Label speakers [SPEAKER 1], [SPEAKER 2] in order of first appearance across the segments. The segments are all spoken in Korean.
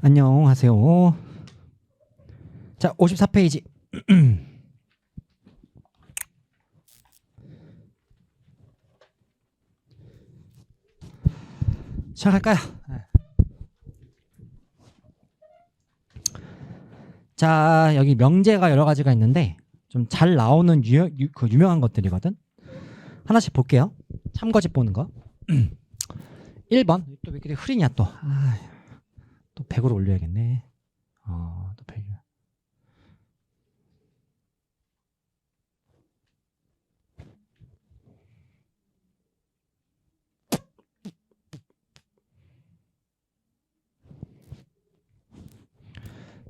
[SPEAKER 1] 안녕하세요. 자, 54페이지. 시작할까요? 자, 여기 명제가 여러 가지가 있는데 좀 잘 나오는 유명한 것들이거든. 하나씩 볼게요. 참고집 보는 거. 1번. 또 왜 이렇게 흐리냐 또. 또 100으로 올려야겠네. 또 100.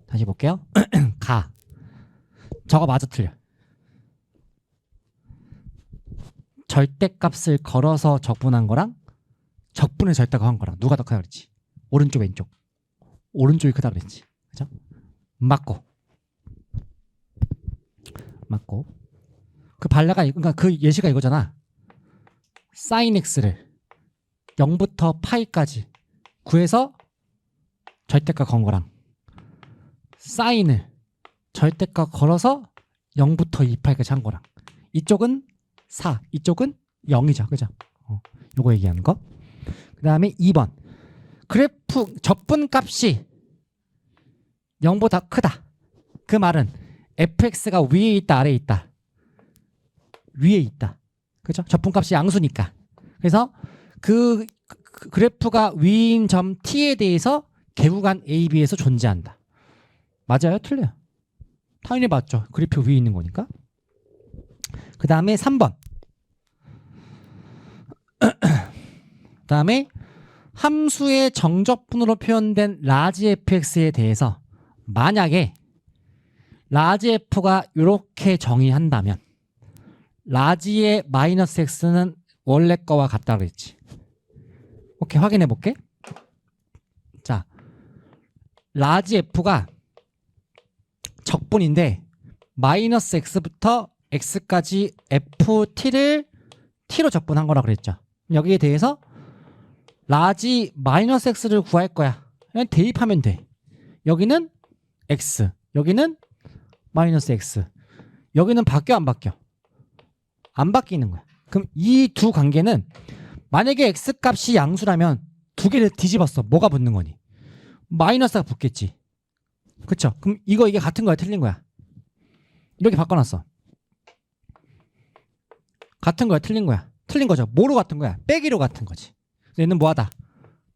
[SPEAKER 1] 다시 볼게요. 가. 저거 맞아 틀려. 절대값을 걸어서 적분한 거랑 적분의 절대값 한 거랑 누가 더 크다 그랬지? 오른쪽 왼쪽. 오른쪽이 크다 그랬지. 그죠? 맞고. 그 발라가 그러니까 그 예시가 이거잖아. sin x를 0부터 파이까지 구해서 절대값 건 거랑 sin을 절대값 걸어서 0부터 2파이까지 한 거랑 이쪽은 4, 이쪽은 0이죠. 그죠? 요거 얘기하는 거. 그 다음에 2번. 그래프 적분값이 0보다 크다. 그 말은 fx가 위에 있다, 아래에 있다. 위에 있다. 그죠? 적분값이 양수니까. 그래서 그 그래프가 위인 점 t에 대해서 개구간 a, b에서 존재한다. 맞아요? 틀려요? 당연히 맞죠. 그래프 위에 있는 거니까. 그 다음에 3번. 그 다음에 함수의 정적분으로 표현된 라지 fx에 대해서 만약에 라지 f가 이렇게 정의한다면 라지의 마이너스 x는 원래 거와 같다 그랬지. 오케이, 확인해 볼게. 자, 라지 f가 적분인데 마이너스 x부터 x까지 ft를 t로 적분한 거라 그랬죠. 여기에 대해서 라지 마이너스 x를 구할 거야. 그냥 대입하면 돼. 여기는 x, 여기는 마이너스 x. 여기는 바뀌어 안 바뀌어? 안 바뀌는 거야. 그럼 이 두 관계는 만약에 x 값이 양수라면 두 개를 뒤집었어. 뭐가 붙는 거니? 마이너스가 붙겠지. 그쵸? 그럼 이게 같은 거야, 틀린 거야? 이렇게 바꿔놨어. 같은 거야, 틀린 거야? 틀린 거죠. 뭐로 같은 거야? 빼기로 같은 거지. 얘는 뭐하다?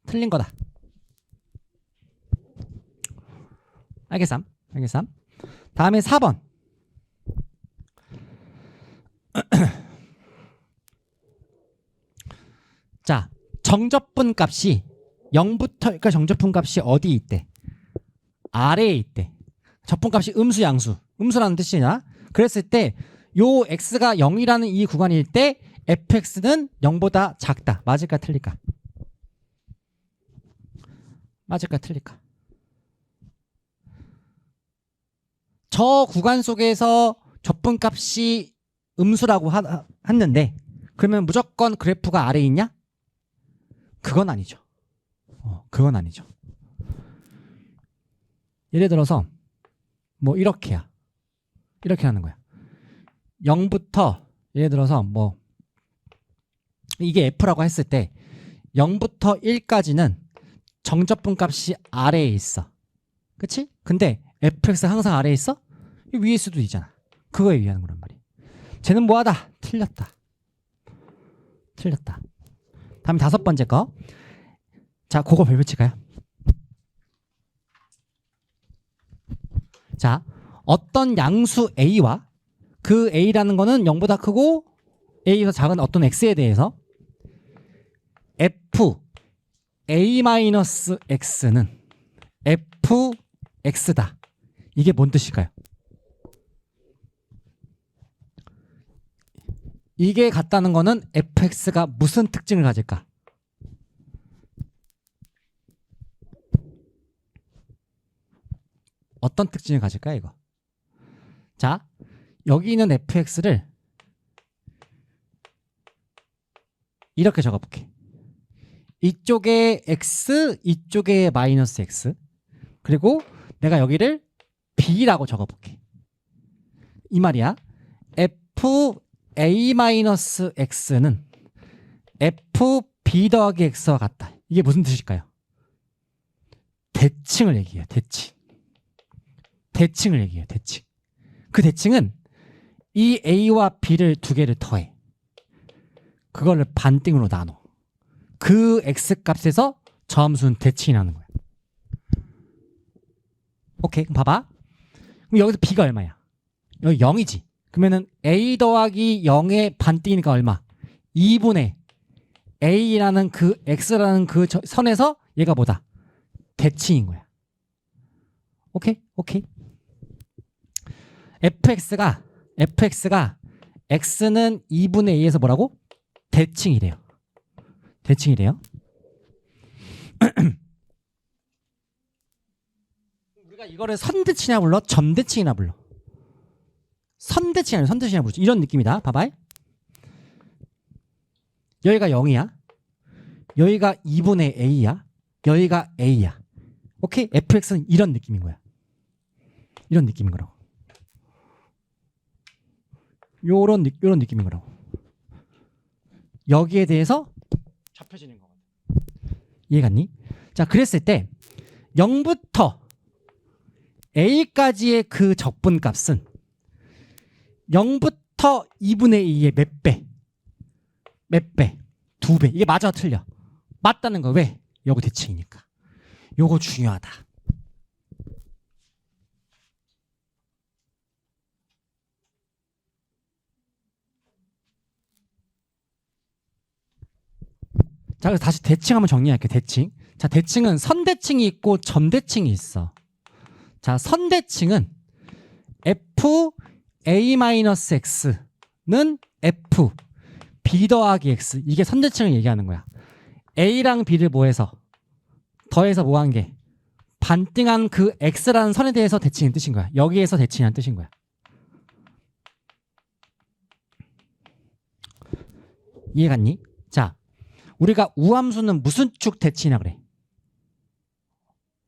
[SPEAKER 1] 틀린 거다. 알겠삼? 다음에 4번. 자, 정적분 값이 0부터, 그러니까 정적분 값이 어디 있대? 아래에 있대. 적분값이 음수, 양수. 음수라는 뜻이냐? 그랬을 때 요 x가 0이라는 이 구간일 때 fx는 0보다 작다. 맞을까 틀릴까? 저 구간 속에서 적분값이 음수라고 했는데 그러면 무조건 그래프가 아래에 있냐? 그건 아니죠. 그건 아니죠. 예를 들어서 뭐 이렇게야. 이렇게 하는 거야. 0부터 예를 들어서 뭐 이게 f라고 했을 때 0부터 1까지는 정적분 값이 아래에 있어. 그치? 근데 fx 항상 아래에 있어? 위에 수도 있잖아. 그거에 의한 거란 말이야. 쟤는 뭐하다? 틀렸다. 다음에 5번째 거. 자, 그거 별표 칠까요? 자, 어떤 양수 a와 그 a라는 거는 0보다 크고 a보다 작은 어떤 x에 대해서 f a-x는 fx다. 이게 뭔 뜻일까요? 이게 같다는 거는 fx가 무슨 특징을 가질까? 어떤 특징을 가질까 이거? 자, 여기 있는 fx를 이렇게 적어볼게. 이쪽에 x, 이쪽에 마이너스 x. 그리고 내가 여기를 b라고 적어볼게. 이 말이야. fa-x는 fb 더하기 x와 같다. 이게 무슨 뜻일까요? 대칭을 얘기해요. 대칭을 얘기해요. 대칭. 그 대칭은 이 a와 b를 두 개를 더해. 그거를 반띵으로 나눠. 그 x값에서 저 함수는 대칭이 나는 거야. 오케이, 그럼 봐봐. 그럼 여기서 b가 얼마야? 여기 0이지. 그러면은 a 더하기 0의 반띵이니까 얼마? 2분의 a라는 그 x라는 그 선에서 얘가 뭐다? 대칭인 거야. 오케이? fx가 x는 2분의 a에서 뭐라고? 대칭이래요. 우리가 이거를 선대칭이나 불러? 점대칭이나 불러? 선대칭이나 부르지. 이런 느낌이다. 봐봐. 여기가 0이야. 여기가 2분의 a야. 여기가 a야. 오케이? fx는 이런 느낌인 거야. 이런 느낌인 거라고. 요런 느낌인 거라고. 여기에 대해서 접혀지는 거거든. 이해갔니? 자, 그랬을 때 0부터 a까지의 그 적분값은 0부터 2분의 2의 몇 배? 2배. 이게 맞아 틀려? 맞다는 거. 왜? 요거 대칭이니까. 요거 중요하다. 자, 그래서 다시 대칭 한번 정리할게요. 대칭. 자, 대칭은 선대칭이 있고 점대칭이 있어. 자, 선대칭은 fa-x는 f b 더하기 x. 이게 선대칭을 얘기하는 거야. a랑 b를 뭐해서? 더해서 뭐한 게? 반띵한 그 x라는 선에 대해서 대칭인 뜻인 거야. 여기에서 대칭이란 뜻인 거야. 이해갔니? 자, 우리가 우함수는 무슨 축 대칭이라 그래?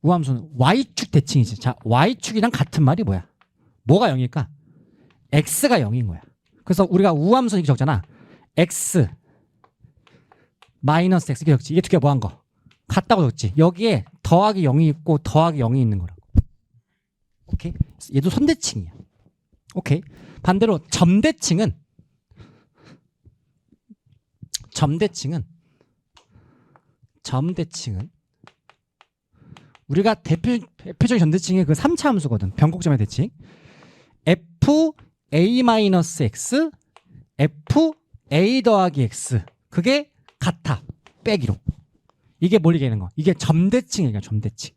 [SPEAKER 1] 우함수는 y축 대칭이지. 자, y축이랑 같은 말이 뭐야? 뭐가 0일까? x가 0인 거야. 그래서 우리가 우함수 이렇게 적잖아. x 마이너스 x 이렇게 적지. 이게 두 개 뭐 한 거? 같다고 적지. 여기에 더하기 0이 있고 더하기 0이 있는 거라고. 오케이? 얘도 선대칭이야. 오케이? 반대로 점대칭은 우리가 대표적인 점대칭이 그 3차 함수거든. 변곡점의 대칭. fa-x fa 더하기 x. 그게 같아. 빼기로. 이게 뭘 얘기하는 거? 이게 점대칭이야. 점대칭.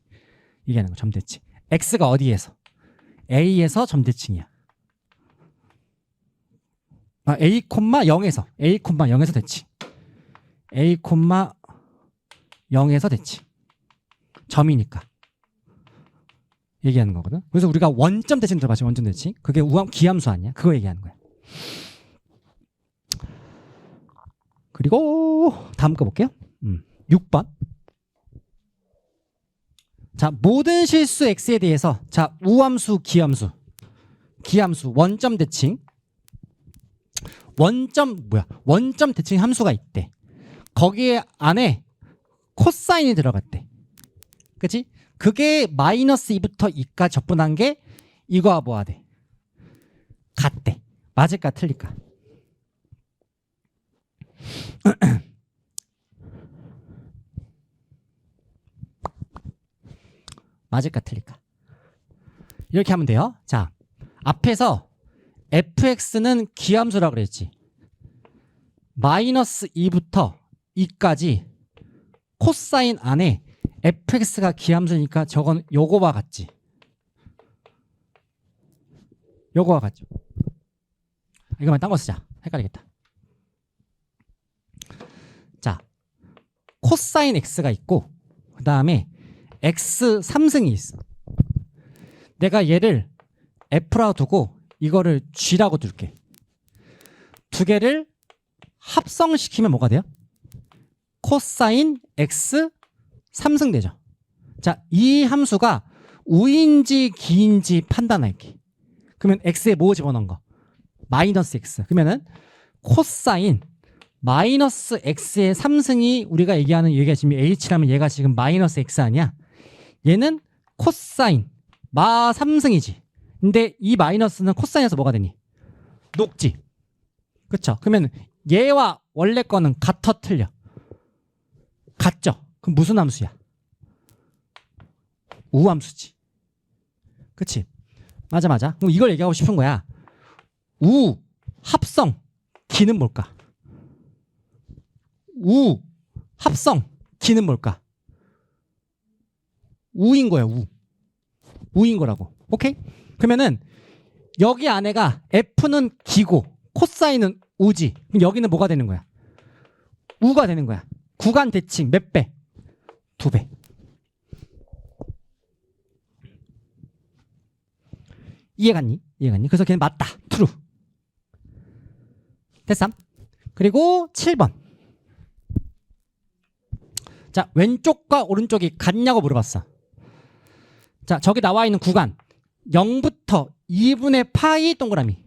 [SPEAKER 1] 얘기하는 거. 점대칭. x가 어디에서? a에서 점대칭이야. a, 0에서 대칭. a, 0에서 대칭. 점이니까 얘기하는 거거든. 그래서 우리가 원점 대칭 들어봤지. 원점 대칭. 그게 기함수 아니야? 그거 얘기하는 거야. 그리고 다음 거 볼게요. 6번. 자, 모든 실수 x에 대해서 자, 우함수, 기함수, 원점 대칭. 원점 대칭 함수가 있대. 거기에 안에 코사인이 들어갔대. 그치? 그게 마이너스 2부터 2까지 적분한 게 이거와 뭐가 돼? 같대. 맞을까 틀릴까? 맞을까 틀릴까? 이렇게 하면 돼요. 자, 앞에서 fx는 기함수라고 그랬지. 마이너스 2부터 2까지 코사인 안에 fx가 기함수니까 저건 요거와 같지. 요거와 같죠. 이거만 딴 거 쓰자. 헷갈리겠다. 자, 코사인 x가 있고 그 다음에 x 3승이 있어. 내가 얘를 f라고 두고 이거를 g라고 둘게. 두 개를 합성시키면 뭐가 돼요? 코사인 x 3승 되죠. 자, 이 함수가 우인지 기인지 판단할게. 그러면 x에 뭐 집어넣은 거? 마이너스 x. 그러면은 코사인 마이너스 x의 3승이 우리가 얘기가 지금 h라면 얘가 지금 마이너스 x 아니야? 얘는 코사인 마 3승이지. 근데 이 마이너스는 코사인에서 뭐가 되니? 녹지. 그쵸? 그러면 얘와 원래 거는 같아 틀려? 같죠? 그럼 무슨 함수야? 우함수지. 그치? 맞아. 그럼 이걸 얘기하고 싶은 거야. 우, 합성, 기는 뭘까? 우, 합성, 기는 뭘까? 우인 거야, 우. 우인 거라고. 오케이? 그러면은 여기 안에가 F는 기고 코사인은 우지. 그럼 여기는 뭐가 되는 거야? 우가 되는 거야. 구간 대칭 몇 배? 2배. 이해갔니? 그래서 걔는 맞다. true. 됐어? 그리고 7번. 자, 왼쪽과 오른쪽이 같냐고 물어봤어. 자, 저기 나와 있는 구간 0부터 2분의 파이 동그라미.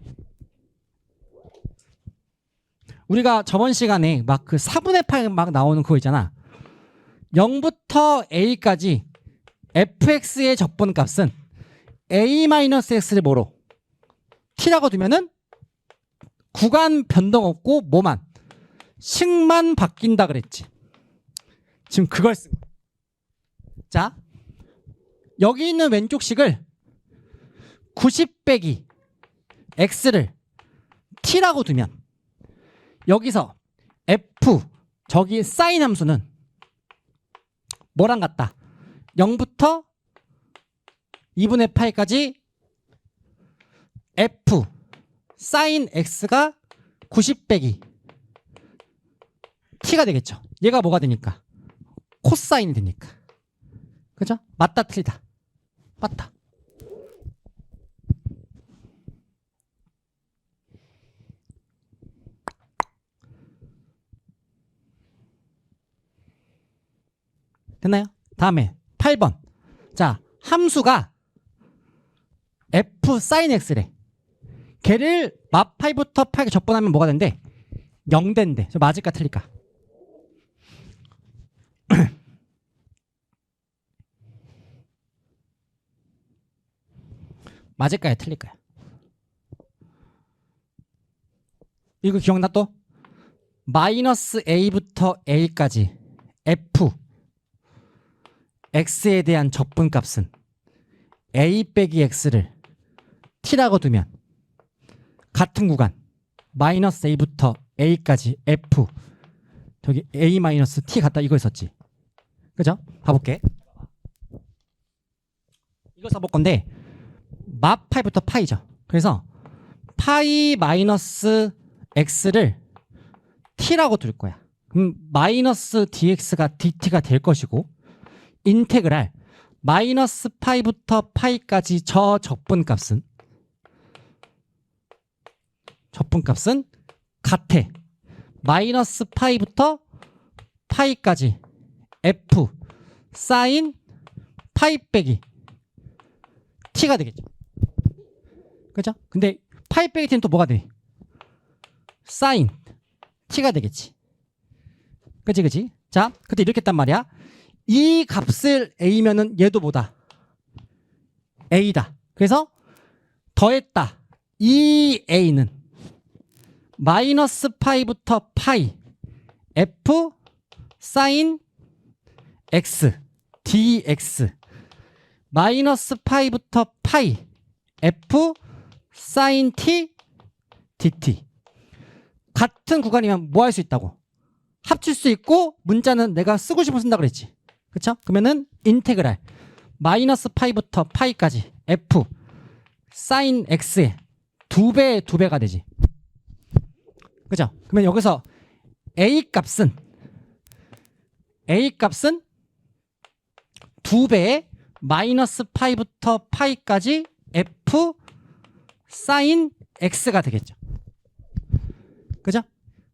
[SPEAKER 1] 우리가 저번 시간에 막 그 4분의 파이 막 나오는 그거 있잖아. 0부터 a까지 fx의 적분값은 a-x를 뭐로? t라고 두면은 구간 변동 없고 뭐만? 식만 바뀐다 그랬지. 지금 그걸 쓴 거야. 자, 여기 있는 왼쪽 식을 90 빼기 x를 t라고 두면 여기서 f 저기 사인 함수는 뭐랑 같다? 0부터 2분의 파이까지 f 사인 x가 90 빼기 t가 되겠죠. 얘가 뭐가 되니까? 코사인이 되니까. 그죠? 맞다 틀리다. 맞다. 됐나요? 다음에 8번. 자, 함수가 f 사인 x래. 걔를 마파이부터 파이가 적분하면 뭐가 된대? 0 된대. 저 맞을까 틀릴까? 맞을까요 틀릴까요? 이거 기억나 또? 마이너스 a부터 a까지 f x에 대한 적분값은 a 빼기 x를 t라고 두면 같은 구간 마이너스 a부터 a까지 f 저기 a 마이너스 t 같다 이거 있었지. 그죠? 봐볼게. 이거 써볼 건데 마파이부터 파이죠. 그래서 파이 마이너스 x를 t라고 둘 거야. 그럼 마이너스 dx가 dt가 될 것이고 인테그랄 마이너스 파이부터 파이까지 저 적분값은 같아. 마이너스 파이부터 파이까지 f 사인 파이 빼기 t가 되겠죠. 그죠? 근데 파이 빼기 t는 또 뭐가 돼? 사인 t가 되겠지. 그치? 자, 그때 이렇게 했단 말이야. 이 값을 a면은 얘도 뭐다? a다. 그래서 더했다. 이 a는 마이너스 파이부터 파이 f 사인 x dx 마이너스 파이부터 파이 f 사인 t dt. 같은 구간이면 뭐 할 수 있다고? 합칠 수 있고 문자는 내가 쓰고 싶으면 쓴다 그랬지. 그쵸? 그러면은 인테그랄 마이너스 파이부터 파이까지 f 사인 x의 2배가 되지. 그죠? 그러면 여기서 a 값은 2배의 마이너스 파이부터 파이까지 f 사인 x가 되겠죠. 그죠?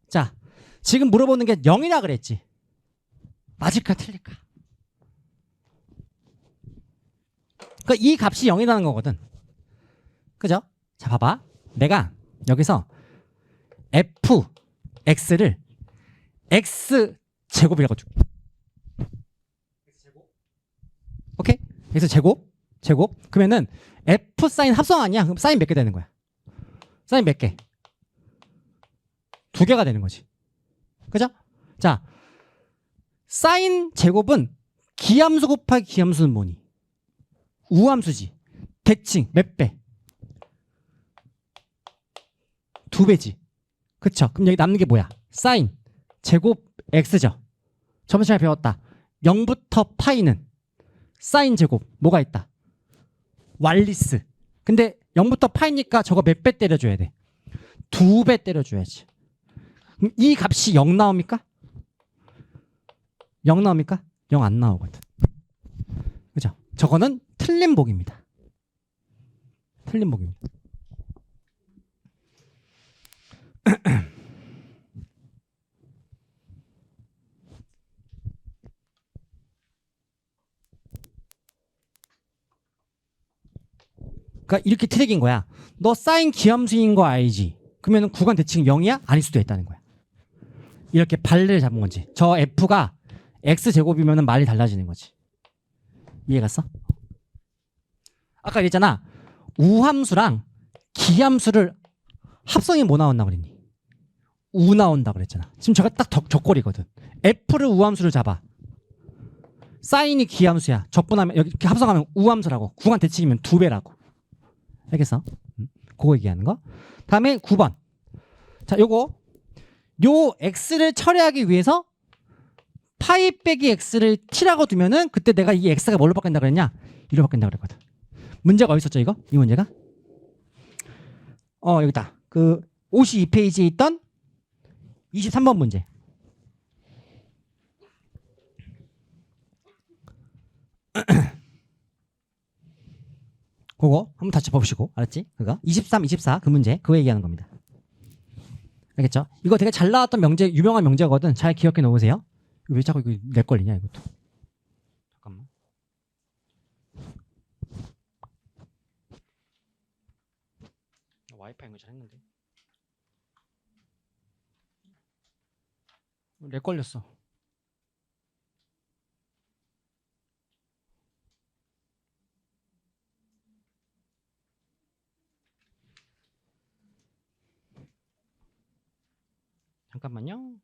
[SPEAKER 1] 자, 지금 물어보는 게 0이라 그랬지. 맞을까 틀릴까? 그러니까 이 값이 0이라는 거거든. 그죠? 자, 봐봐. 내가 여기서 fx를 x 제곱이라고 줄게. 오케이? x 제곱. 그러면은 f 사인 합성 아니야? 그럼 사인 몇 개 되는 거야? 사인 몇 개? 2개가 되는 거지. 그죠? 자, 사인 제곱은 기함수 곱하기 기함수는 뭐니? 우함수지. 대칭 몇 배? 2배지. 그쵸? 그럼 여기 남는 게 뭐야? 사인 제곱 x죠. 저번 시간에 배웠다. 0부터 파이는 사인 제곱 뭐가 있다? 왈리스. 근데 0부터 파이니까 저거 몇 배 때려줘야 돼? 2배 때려줘야지. 그럼 이 값이 0 나옵니까? 0 나옵니까? 0 안 나오거든. 그죠? 저거는 틀린 복입니다. 틀린 복입니다. 그러니까 이렇게 트릭인 거야. 너 사인 기함수인 거 알지? 그러면 구간 대칭 0이야? 아닐 수도 있다는 거야. 이렇게 발레를 잡은 건지. 저 f가 x제곱이면 말이 달라지는 거지. 이해갔어? 아까 얘기했잖아. 우함수랑 기함수를 합성이 뭐 나온다 그랬니? 우 나온다 그랬잖아. 지금 저가 딱 적골이거든. f를 우함수를 잡아. 사인이 기함수야. 적분하면 여기 이렇게 합성하면 우함수라고. 구간 대칭이면 2배라고. 알겠어? 그거 얘기하는 거. 다음에 9번. 자, 요 x를 처리하기 위해서 파이 빼기 x를 t라고 두면은 그때 내가 이 x가 뭘로 바뀐다 그랬냐? 1로 바뀐다 그랬거든. 문제가 어디 있었죠, 이거? 이 문제가? 여기다. 그 52페이지에 있던 23번 문제. 그거 한번 다시 보시고. 알았지? 그거 23, 24 그 문제. 그거 얘기하는 겁니다. 알겠죠? 이거 되게 잘 나왔던 명제, 유명한 명제거든. 잘 기억해 놓으세요. 왜 자꾸 이거 내 걸리냐 이것도. 잠깐만. 와이파이 연결 잘했는데. 렉 걸렸어. 잠깐만요.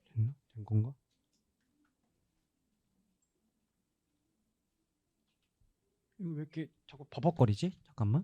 [SPEAKER 1] 됐나? 된 건가? 이거 왜 이렇게 자꾸 버벅거리지? 잠깐만.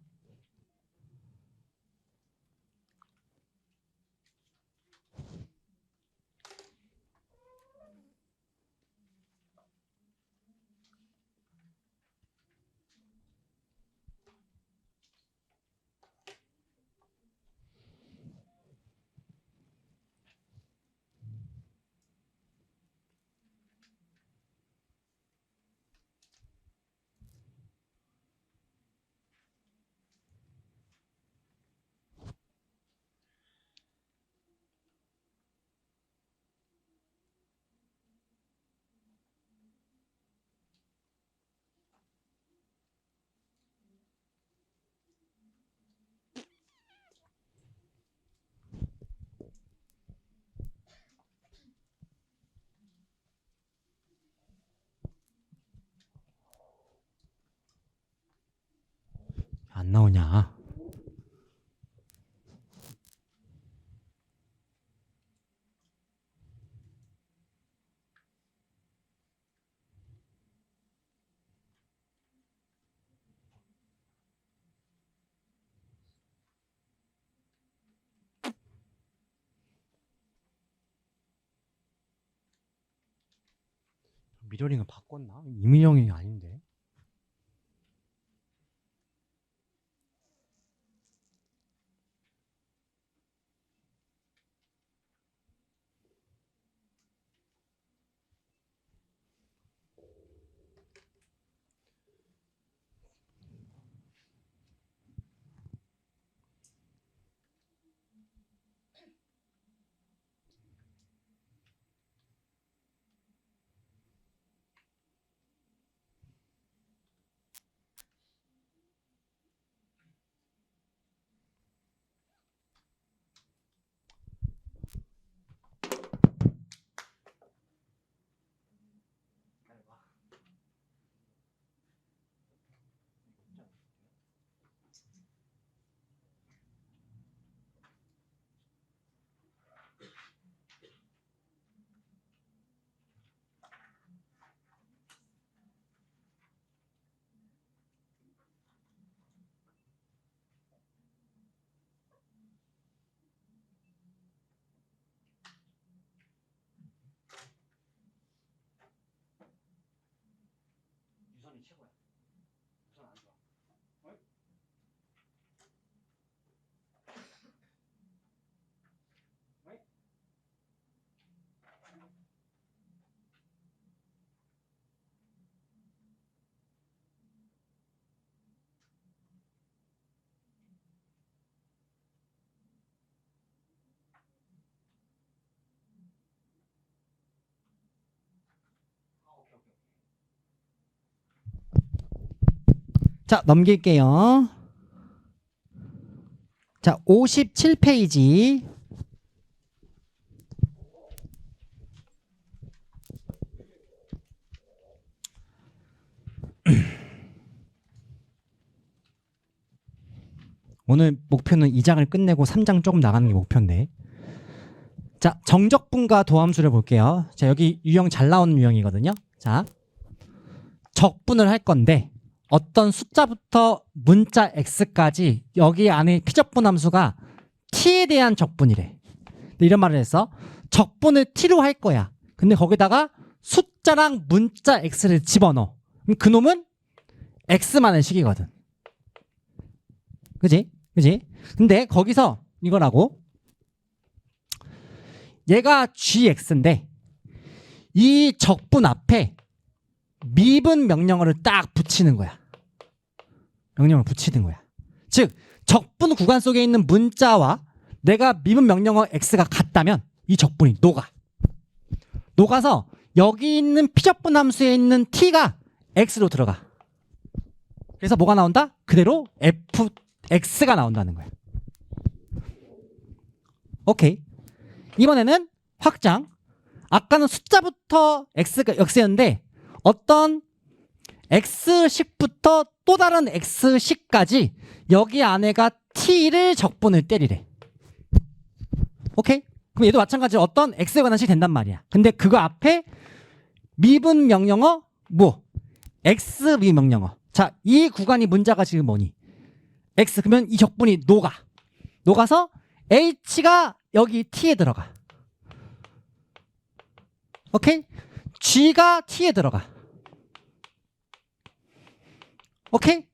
[SPEAKER 1] 안 나오냐? 미러링을 바꿨나? 이민영이 아닌데. 최고야. 우선 안 좋아. 어이? 어이? 자, 넘길게요. 자, 57페이지. 오늘 목표는 2장을 끝내고 3장 조금 나가는 게 목표인데. 자, 정적분과 도함수를 볼게요. 자, 여기 유형 잘 나오는 유형이거든요. 자, 적분을 할 건데 어떤 숫자부터 문자 x까지 여기 안에 피적분 함수가 t에 대한 적분이래. 이런 말을 해서 적분을 t로 할 거야. 근데 거기다가 숫자랑 문자 x를 집어넣어. 그럼 그놈은 x만의 식이거든. 그지? 그지? 근데 거기서 이거라고 얘가 gx인데 이 적분 앞에 미분 명령어를 딱 붙이는 거야. 명령어를 붙이는 거야. 즉 적분 구간 속에 있는 문자와 내가 미분 명령어 x가 같다면 이 적분이 녹아. 녹아서 여기 있는 피적분 함수에 있는 t가 x로 들어가. 그래서 뭐가 나온다? 그대로 fx가 나온다는 거야. 오케이. 이번에는 확장. 아까는 숫자부터 x였는데 어떤 x식부터 또 다른 x식까지 여기 안에가 t를 적분을 때리래. 오케이? 그럼 얘도 마찬가지로 어떤 x에 관한 식이 된단 말이야. 근데 그거 앞에 미분 명령어 뭐? x 미분 명령어. 자, 이 구간이 문자가 지금 뭐니? x. 그러면 이 적분이 녹아. 녹아서 h가 여기 t에 들어가. 오케이? g가 t에 들어가. 오케이?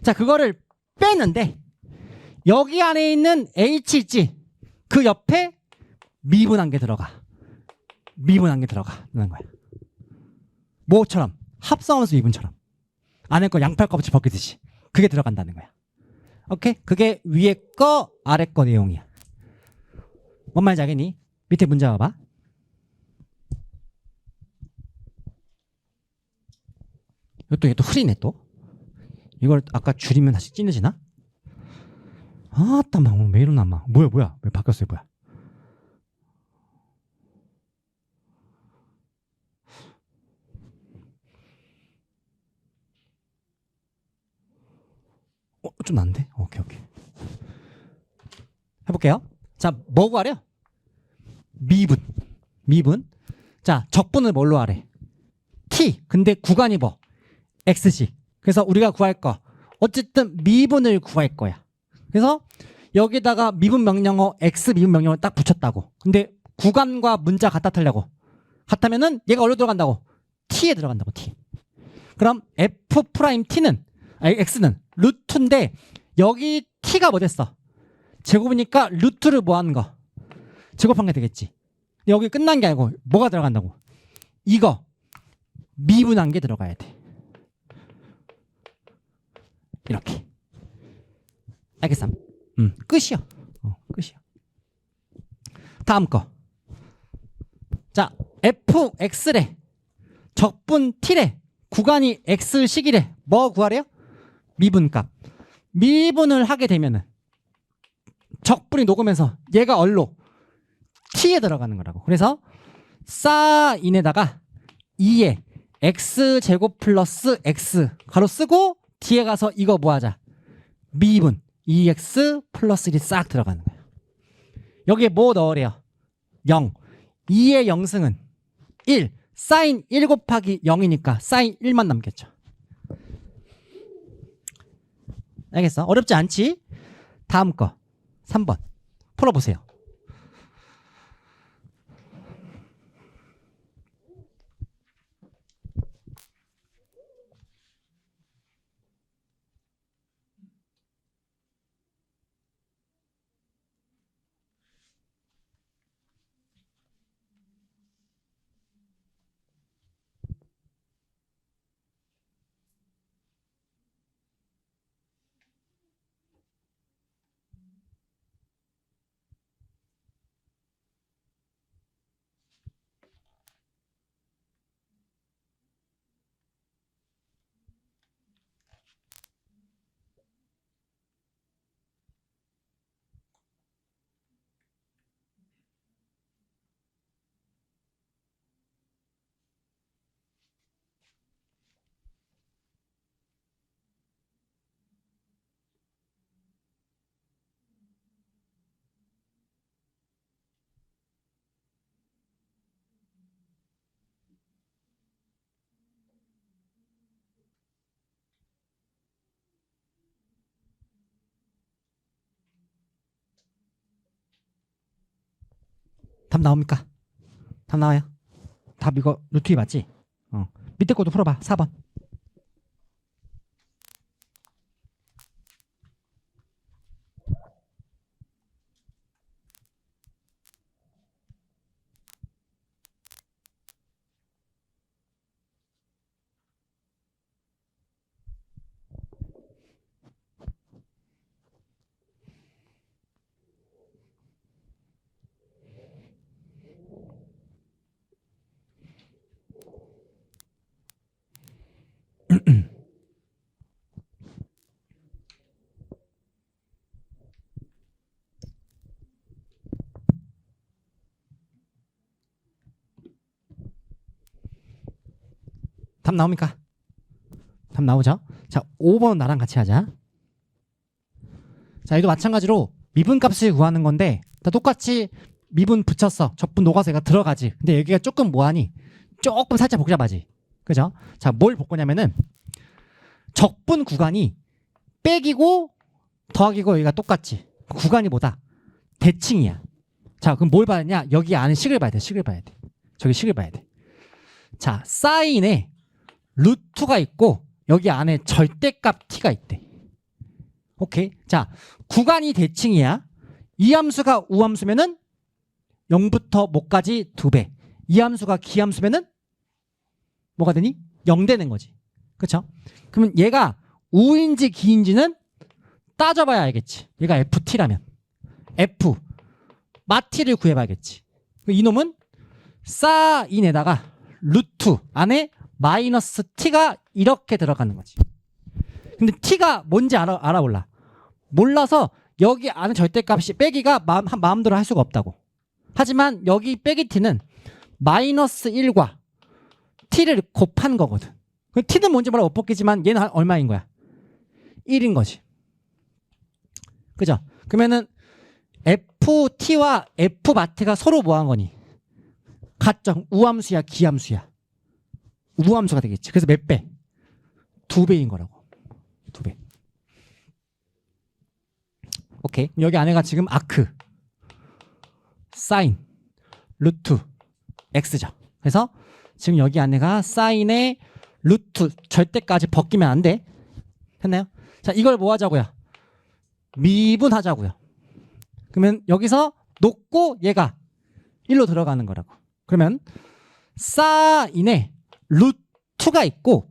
[SPEAKER 1] 자, 그거를 빼는데 여기 안에 있는 h 있지? 그 옆에 미분한 게 들어가. 미분한 게 들어가는 거야. 뭐처럼? 합성함수 미분처럼. 안에 거 양팔 껍질 벗기듯이. 그게 들어간다는 거야. 오케이? 그게 위에 거, 아래 거 내용이야. 뭔 말인지 알겠니? 밑에 문제 봐봐. 얘 또 흐리네 또. 이걸 아까 줄이면 다시 찐해지나? 아따 막 왜 이러나 막. 뭐야 왜 바뀌었어요 뭐야. 좀 난데? 오케이 해볼게요. 자, 뭐 구하려? 미분. 자, 적분을 뭘로 하래? t. 근데 구간이 뭐? x식. 그래서 우리가 구할 거 어쨌든 미분을 구할 거야. 그래서 여기다가 미분 명령어 x 미분 명령어를 딱 붙였다고. 근데 구간과 문자 같다려고. 같다면은 얘가 어디로 들어간다고? t에 들어간다고. t. 그럼 f't는 x는 루트인데 여기 t가 뭐 됐어? 제곱이니까 루트를 뭐 하는 거? 제곱한 게 되겠지. 여기 끝난 게 아니고 뭐가 들어간다고? 이거 미분한 게 들어가야 돼. 이렇게. 알겠어? 끝이요. 끝이요. 다음 거. 자, fx래. 적분 t래. 구간이 x식이래. 뭐 구하래요? 미분값. 미분을 하게 되면은 적분이 녹으면서 얘가 얼로 t에 들어가는 거라고. 그래서 사인에다가 2에 x제곱 플러스 x 가로 쓰고 뒤에 가서 이거 뭐 하자? 미분 2x 플러스 1이 싹 들어가는 거예요. 여기에 뭐 넣으래요? 0. 2의 영승은 1. 사인 1 곱하기 0이니까 사인 1만 남겠죠. 알겠어? 어렵지 않지? 다음 거 3번 풀어보세요. 답 나옵니까? 답 나와요? 답 이거 루트 2 맞지? 밑에 것도 풀어봐. 4번. 답 나옵니까? 답 나오죠? 자, 5번 나랑 같이 하자. 자, 얘도 마찬가지로 미분값을 구하는 건데 다 똑같이 미분 붙였어. 적분 녹아서 얘가 들어가지. 근데 여기가 조금 뭐하니? 조금 살짝 복잡하지. 그죠? 자, 뭘 볼 거냐면은 적분 구간이 빼기고 더하기고 여기가 똑같지. 구간이 뭐다? 대칭이야. 자, 그럼 뭘 봐야 되냐? 여기 안에 식을 봐야 돼. 식을 봐야 돼. 저기 식을 봐야 돼. 자, 사인에 루트가 있고 여기 안에 절대값 t가 있대. 오케이. 자, 구간이 대칭이야. 이 함수가 우함수면은 0부터 뭐까지 2배. 이 함수가 기함수면은 뭐가 되니? 0 되는 거지. 그쵸? 그러면 얘가 우인지 기인지는 따져봐야 알겠지. 얘가 ft라면 f 마t를 구해봐야겠지. 이놈은 사인에다가 루트 안에 마이너스 t가 이렇게 들어가는 거지. 근데 t가 뭔지 알아볼라. 몰라서 여기 안에 절대값이 빼기가 마음대로 할 수가 없다고. 하지만 여기 빼기 t는 마이너스 1과 t를 곱한 거거든. t는 뭔지 몰라 못 뽑겠지만 얘는 얼마인 거야? 1인 거지. 그죠? 그러면은 ft와 f마트가 서로 뭐 한 거니? 같죠? 우함수야 기함수야? 우함수가 되겠지. 그래서 몇 배? 2배인 거라고. 2배. 오케이. 여기 안에가 지금 아크, 사인, 루트, x죠. 그래서 지금 여기 안에가 사인의 루트 절대까지 벗기면 안 돼. 됐나요? 자, 이걸 뭐 하자고요? 미분하자고요. 그러면 여기서 놓고 얘가 1로 들어가는 거라고. 그러면 사인에 루트가 있고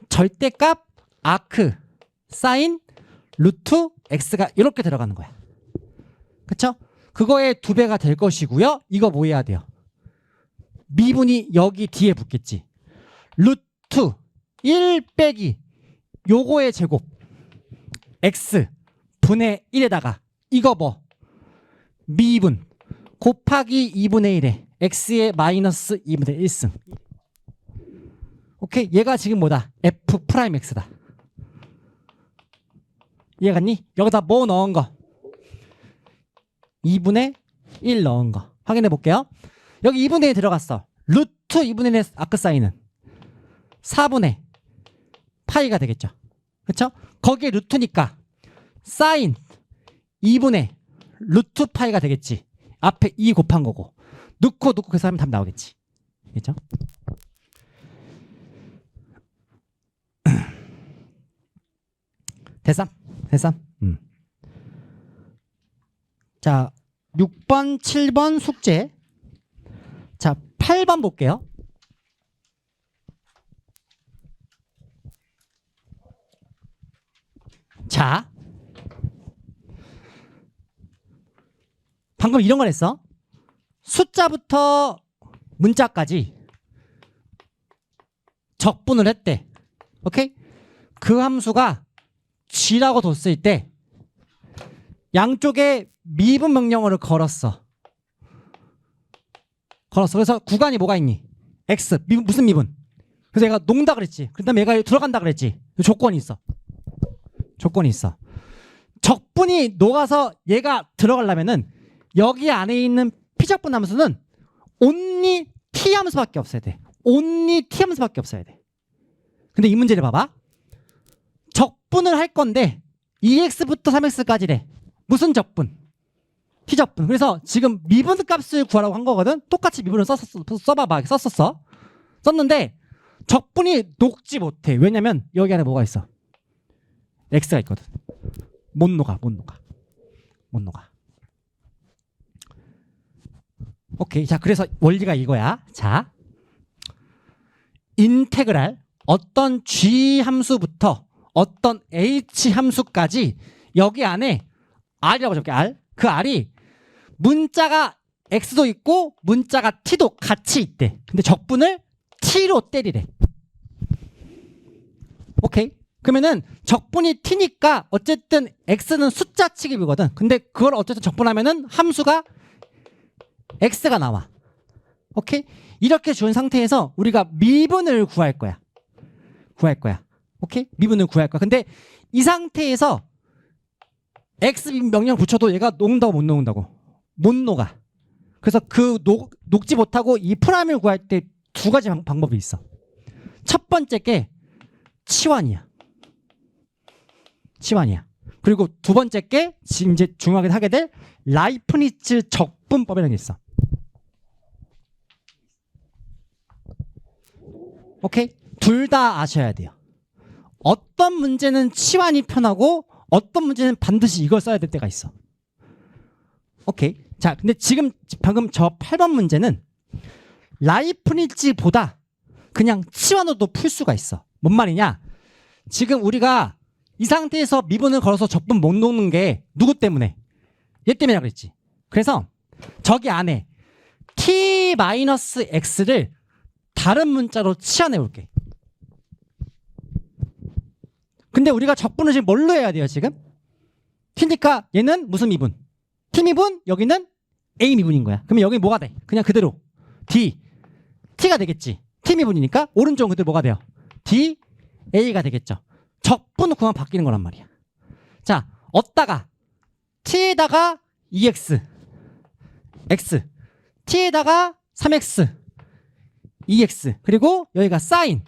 [SPEAKER 1] 절대값 아크, 사인, 루트, x가 이렇게 들어가는 거야. 그쵸? 그거의 2배가 될 것이고요. 이거 뭐 해야 돼요? 미분이 여기 뒤에 붙겠지. 루트 1 빼기 요거의 제곱 x 분의 1에다가 이거 뭐? 미분 곱하기 2분의 1에 x의 마이너스 2분의 1승. 오케이. 얘가 지금 뭐다? f 프라임 x다. 이해갔니? 여기다 뭐 넣은 거? 2분의 1 넣은 거. 확인해 볼게요. 여기 2분의 1 들어갔어. 루트 2분의 1의 아크 사인은 4분의 파이가 되겠죠. 그렇죠? 거기에 루트니까 사인 2분의 루트 파이가 되겠지. 앞에 2 곱한 거고. 넣고 계산하면 답 나오겠지. 그렇죠? 됐어? 자, 6번, 7번 숙제. 자, 8번 볼게요. 자, 방금 이런 걸 했어. 숫자부터 문자까지 적분을 했대. 오케이? 그 함수가 g라고 뒀을 때 양쪽에 미분 명령어를 걸었어. 그래서 구간이 뭐가 있니? x. 미분, 무슨 미분? 그래서 얘가 녹는다 그랬지. 그 다음에 얘가 들어간다 그랬지. 조건이 있어. 조건이 있어. 적분이 녹아서 얘가 들어가려면은 여기 안에 있는 피적분 함수는 only t 함수밖에 없어야 돼. only t 함수밖에 없어야 돼. 근데 이 문제를 봐봐. 적분을 할 건데 2x부터 3x까지래. 무슨 적분? T적분. 그래서 지금 미분 값을 구하라고 한 거거든. 똑같이 미분을 써봐봐. 썼었어. 썼는데 적분이 녹지 못해. 왜냐면 여기 안에 뭐가 있어? X가 있거든. 못 녹아. 오케이. 자, 그래서 원리가 이거야. 자, 인테그랄 어떤 G 함수부터 어떤 H 함수까지 여기 안에 R이라고 적게 R. 그 R이 문자가 X도 있고 문자가 T도 같이 있대. 근데 적분을 T로 때리래. 오케이. 그러면은 적분이 T니까 어쨌든 X는 숫자 취급이거든. 근데 그걸 어쨌든 적분하면은 함수가 X가 나와. 오케이. 이렇게 준 상태에서 우리가 미분을 구할 거야. 오케이. 미분을 구할 거야. 근데 이 상태에서 X 명령 붙여도 얘가 녹는다고 못 녹는다고? 못 녹아. 그래서 그 녹지 못하고 이 프라임을 구할 때 두 가지 방법이 있어. 첫 번째 게 치환이야. 그리고 두 번째 게 지금 이제 중요하게 하게 될 라이프니츠 적분법이라는 게 있어. 오케이? 둘 다 아셔야 돼요. 어떤 문제는 치환이 편하고 어떤 문제는 반드시 이걸 써야 될 때가 있어. 오케이. 자, 근데 지금 방금 저 8번 문제는 라이프니츠보다 그냥 치환으로도 풀 수가 있어. 뭔 말이냐? 지금 우리가 이 상태에서 미분을 걸어서 적분 못 놓는 게 누구 때문에? 얘 때문이라 그랬지. 그래서 저기 안에 t-x를 다른 문자로 치환해 볼게. 근데 우리가 적분을 지금 뭘로 해야 돼요, 지금? t니까 얘는 무슨 미분? t미분, 여기는 a미분인 거야. 그러면 여기 뭐가 돼? 그냥 그대로 t가 되겠지. t미분이니까 오른쪽은 그대로 뭐가 돼요? da가 되겠죠. 적분은 그만 바뀌는 거란 말이야. 자, 얻다가 t에다가 2x, x, t에다가 3x, 2x, 그리고 여기가 사인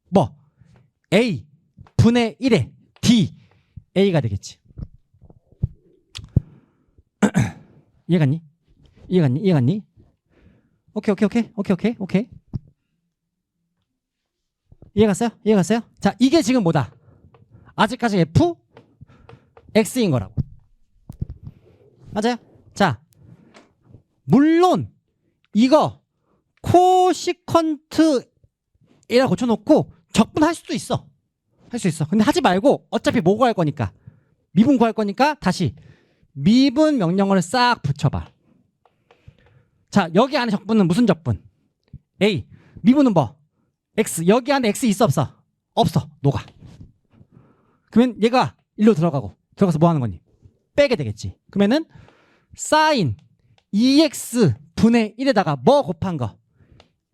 [SPEAKER 1] 뭐 a 분의 1에 d a가 되겠지. 이해갔니? 오케이. 이해갔어요? 자, 이게 지금 뭐다? 아직까지 f x인 거라고. 맞아요? 자, 물론 이거 코시컨트 A라고 고쳐놓고 적분할 수도 있어. 근데 하지 말고 어차피 뭐 구할 거니까 미분 구할 거니까 다시 미분 명령어를 싹 붙여봐. 자, 여기 안에 적분은 무슨 적분? A. 미분은 뭐? X. 여기 안에 X 있어 없어? 없어. 녹아. 그러면 얘가 일로 들어가서 뭐 하는 거니? 빼게 되겠지. 그러면은 사인 2x 분의 1에다가 뭐 곱한 거?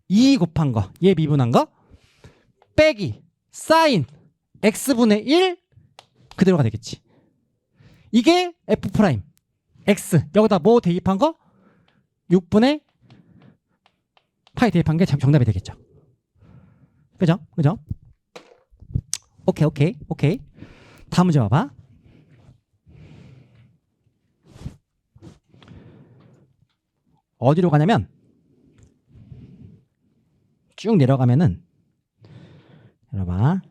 [SPEAKER 1] 2 곱한 거. 얘 미분한 거? 빼기 사인 x분의 1 그대로가 되겠지. 이게 f 프라임 x 여기다 뭐 대입한 거? 6분의 파이 대입한 게 정답이 되겠죠. 그죠? 오케이. 다음 문제 봐봐. 어디로 가냐면 쭉 내려가면은 열어봐.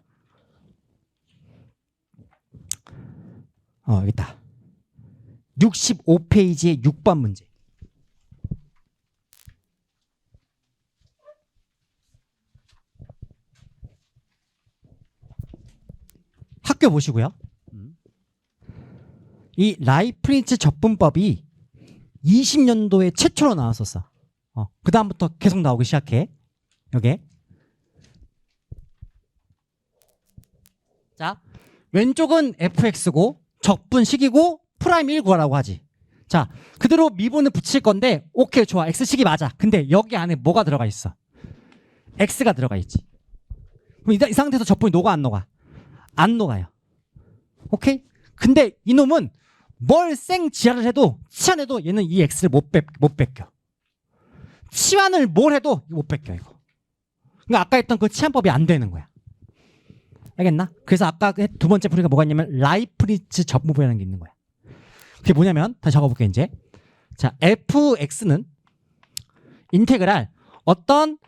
[SPEAKER 1] 여기 있다. 65페이지의 6번 문제. 학교 보시고요. 이 라이프니츠 적분법이 20년도에 최초로 나왔었어. 그 다음부터 계속 나오기 시작해. 여기. 자, 왼쪽은 fx고 적분식이고 프라임 1 구하라고 하지. 자, 그대로 미분을 붙일 건데 오케이 좋아. x식이 맞아. 근데 여기 안에 뭐가 들어가 있어? x가 들어가 있지. 그럼 이 상태에서 적분이 녹아 안 녹아? 안 녹아요. 오케이? 근데 이놈은 뭘 생지랄을 해도 치환해도 얘는 이 x를 못 뺏겨. 치환을 뭘 해도 못 뺏겨 이거. 그러니까 아까 했던 그 치환법이 안 되는 거야. 알겠나? 그래서 아까 두 번째 풀이가 뭐가 있냐면 라이프니츠 적분법이라는 게 있는 거야. 그게 뭐냐면 다시 적어볼게 이제. 자, fx는 인테그랄 어떤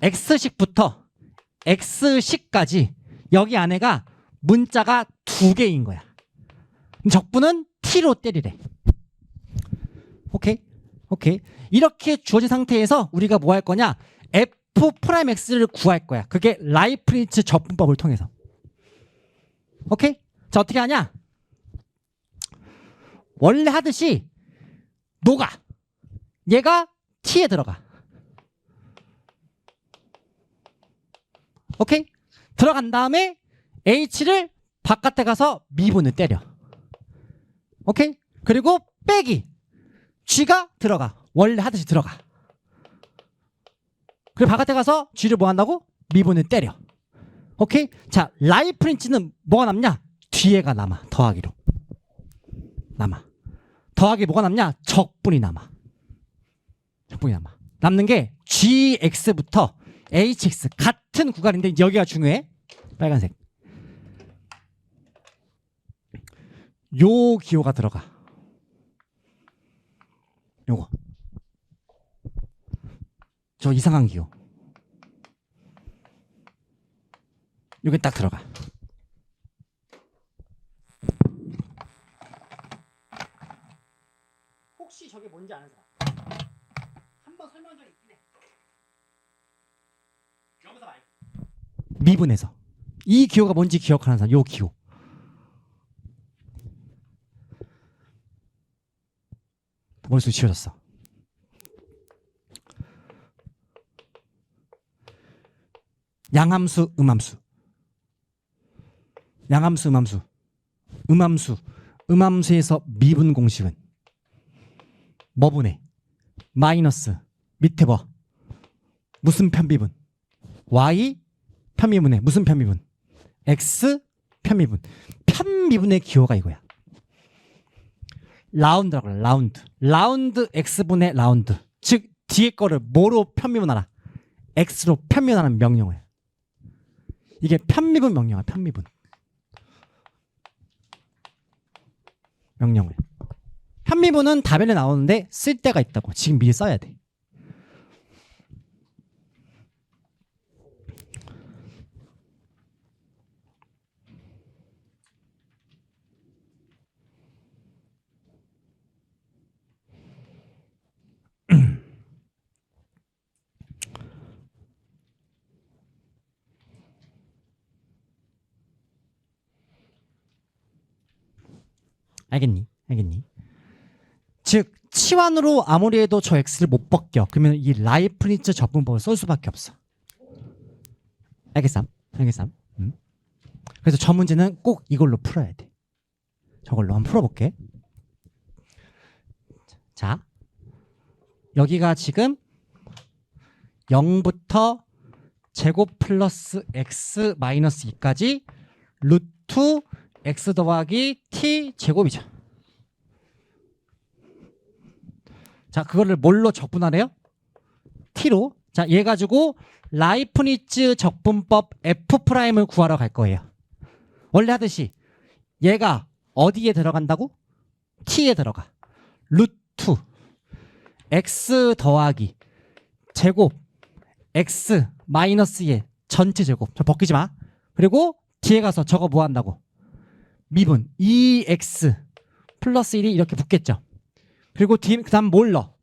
[SPEAKER 1] x식부터 x식까지 여기 안에가 문자가 두 개인 거야. 적분은 t로 때리래. 오케이? 오케이. 이렇게 주어진 상태에서 우리가 뭐 할 거냐? f'x를 구할 거야. 그게 라이프니츠 적분법을 통해서. 오케이? 자, 어떻게 하냐? 원래 하듯이 녹아. 얘가 t에 들어가. 오케이? 들어간 다음에 h를 바깥에 가서 미분을 때려. 오케이? 그리고 빼기. g가 들어가. 원래 하듯이 들어가. 그리고 바깥에 가서 g를 뭐 한다고? 미분을 때려. 오케이? 자, 라이프니츠는 뭐가 남냐? 뒤에가 남아. 더하기로. 남아. 더하기 뭐가 남냐? 적분이 남아. 적분이 남아. 남는 게 gx부터 hx 같은 구간인데 여기가 중요해. 빨간색. 요 기호가 들어가. 요거. 저 이상한 기호. 요게 딱 들어가. 혹시 저게 뭔지 아는 사람? 한번 설명한 적이 있긴 해. 여기서 말고. 미분에서. 이 기호가 뭔지 기억하는 사람. 요 기호. 머릿속에 지워졌어. 양함수, 음함수. 양함수, 음함수. 음함수. 음함수에서 미분 공식은 뭐분해? 마이너스. 밑에 뭐? 무슨 편미분? y 편미분에 무슨 편미분? x 편미분. 편미분의 기호가 이거야. 라운드라고 그래. 라운드. 라운드 x분의 라운드. 즉 뒤에 거를 뭐로 편미분하라? x로 편미분하는 명령어야. 이게 편미분 명령어야. 편미분. 명령어야. 편미분은 답변에 나오는데 쓸 때가 있다고. 지금 미리 써야 돼. 알겠니? 알겠니? 즉 치환으로 아무리 해도 저 x를 못 벗겨. 그러면 이 라이프니츠 적분법을 쓸 수밖에 없어. 알겠삼? 알겠삼? 그래서 저 문제는 꼭 이걸로 풀어야 돼. 저걸로 한번 풀어볼게. 자, 여기가 지금 0부터 제곱 플러스 x 마이너스 2까지 루트 x 더하기 t 제곱이죠. 자, 그거를 뭘로 적분하래요? t로. 자, 얘 가지고 라이프니츠 적분법 f'을 구하러 갈 거예요. 원래 하듯이 얘가 어디에 들어간다고? t에 들어가. 루트 x 더하기 제곱 x 마이너스의 전체 제곱. 저 벗기지 마. 그리고 뒤에 가서 저거 뭐 한다고? 미분 2x 플러스 1이 이렇게 붙겠죠. 그리고 그 다음 뭘 넣어?